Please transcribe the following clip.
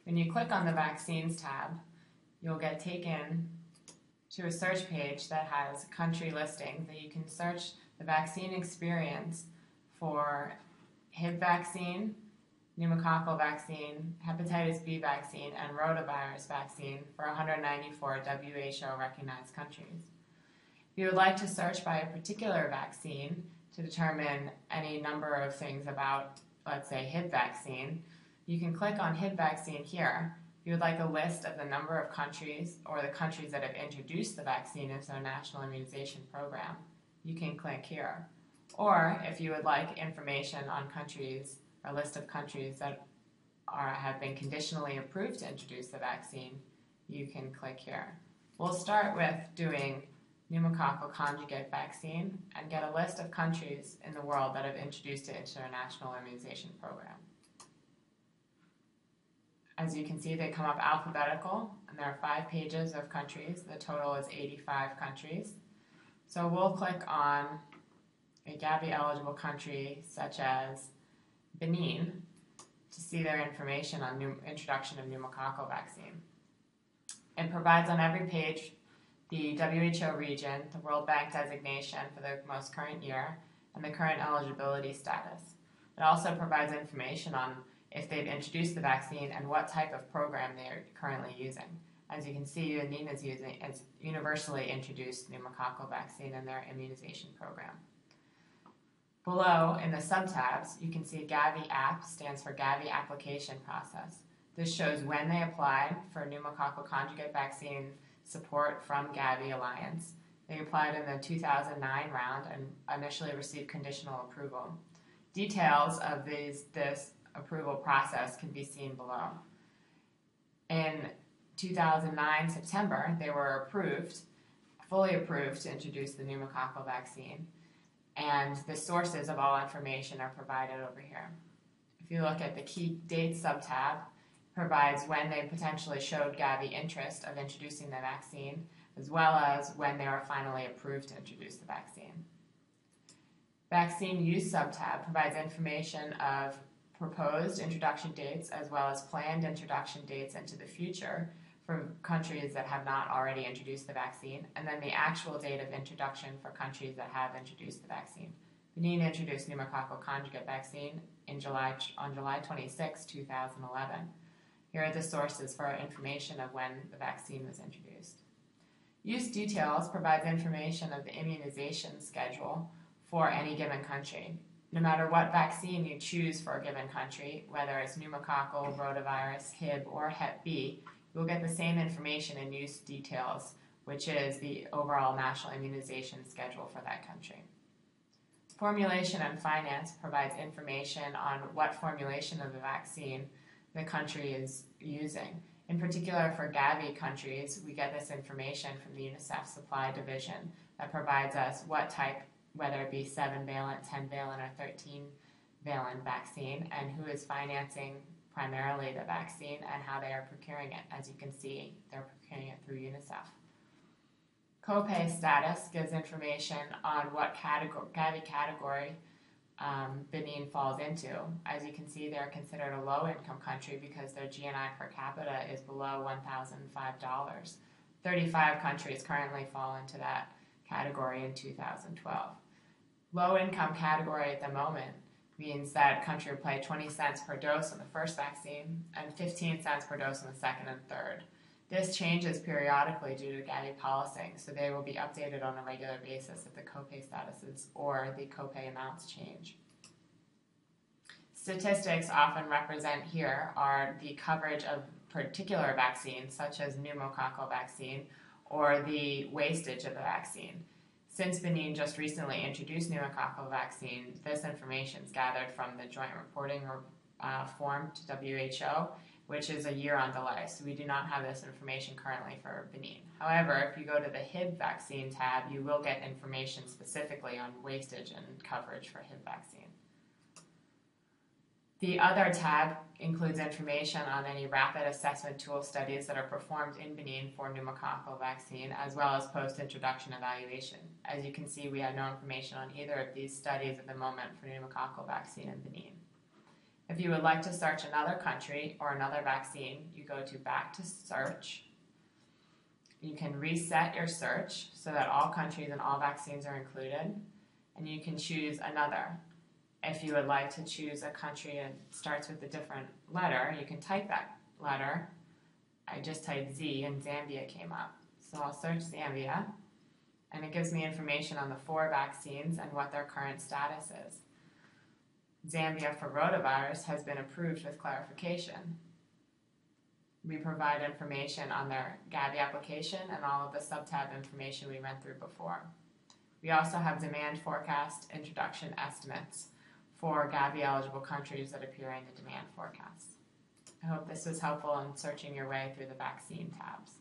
When you click on the Vaccines tab, you'll get taken to a search page that has country listings that you can search the vaccine experience for HIV vaccine, pneumococcal vaccine, hepatitis B vaccine, and rotavirus vaccine for 194 WHO recognized countries. If you would like to search by a particular vaccine to determine any number of things about, let's say, HIV vaccine, you can click on HIV vaccine here. If you would like a list of the number of countries or the countries that have introduced the vaccine into their national immunization program, you can click here. Or if you would like information on countries, or a list of countries that have been conditionally approved to introduce the vaccine, you can click here. We'll start with doing pneumococcal conjugate vaccine and get a list of countries in the world that have introduced it into their national immunization program. As you can see, they come up alphabetical, and there are 5 pages of countries. The total is 85 countries. So we'll click on a Gavi-eligible country such as Benin to see their information on introduction of pneumococcal vaccine. It provides on every page the WHO region, the World Bank designation for the most current year, and the current eligibility status. It also provides information on if they've introduced the vaccine and what type of program they're currently using. As you can see, Benin is using its universally introduced pneumococcal vaccine in their immunization program. Below, in the subtabs, you can see Gavi App stands for Gavi Application Process. This shows when they applied for pneumococcal conjugate vaccine support from Gavi Alliance. They applied in the 2009 round and initially received conditional approval. Details of this approval process can be seen below. In 2009 September, they were fully approved to introduce the pneumococcal vaccine, and the sources of all information are provided over here. If you look at the key dates subtab, provides when they potentially showed Gavi interest of introducing the vaccine, as well as when they were finally approved to introduce the vaccine. Vaccine use subtab provides information of proposed introduction dates as well as planned introduction dates into the future for countries that have not already introduced the vaccine, and then the actual date of introduction for countries that have introduced the vaccine. Benin introduced pneumococcal conjugate vaccine on July 26, 2011. Here are the sources for information of when the vaccine was introduced. Use details provides information of the immunization schedule for any given country. No matter what vaccine you choose for a given country, whether it's pneumococcal, rotavirus, HIV, or Hep B, you will get the same information in use details, which is the overall national immunization schedule for that country. Formulation and finance provides information on what formulation of the vaccine the country is using. In particular, for Gavi countries, we get this information from the UNICEF Supply Division that provides us what type, whether it be 7-valent, 10-valent, or 13-valent vaccine, and who is financing primarily the vaccine and how they are procuring it. As you can see, they're procuring it through UNICEF. Copay status gives information on what Gavi category Benin falls into. As you can see, they're considered a low-income country because their GNI per capita is below $1,005. 35 countries currently fall into that category in 2012. Low-income category at the moment means that country will pay 20 cents per dose on the first vaccine and 15 cents per dose on the second and third. This changes periodically due to Gavi policy, so they will be updated on a regular basis if the copay statuses or the copay amounts change. Statistics often represent here are the coverage of particular vaccines, such as pneumococcal vaccine, or the wastage of the vaccine. Since Benin just recently introduced pneumococcal vaccine, this information is gathered from the Joint Reporting Form to WHO, which is a year on delay, so we do not have this information currently for Benin. However, if you go to the HIV vaccine tab, you will get information specifically on wastage and coverage for HIV vaccine. The other tab includes information on any rapid assessment tool studies that are performed in Benin for pneumococcal vaccine, as well as post-introduction evaluation. As you can see, we have no information on either of these studies at the moment for pneumococcal vaccine in Benin. If you would like to search another country or another vaccine, you go to back to search. You can reset your search so that all countries and all vaccines are included, and you can choose another. If you would like to choose a country that starts with a different letter, you can type that letter. I just typed Z and Zambia came up. So I'll search Zambia, and it gives me information on the 4 vaccines and what their current status is. Zambia for rotavirus has been approved with clarification. We provide information on their Gavi application and all of the sub-tab information we went through before. We also have demand forecast introduction estimates for Gavi eligible countries that appear in the demand forecast. I hope this was helpful in searching your way through the vaccine tabs.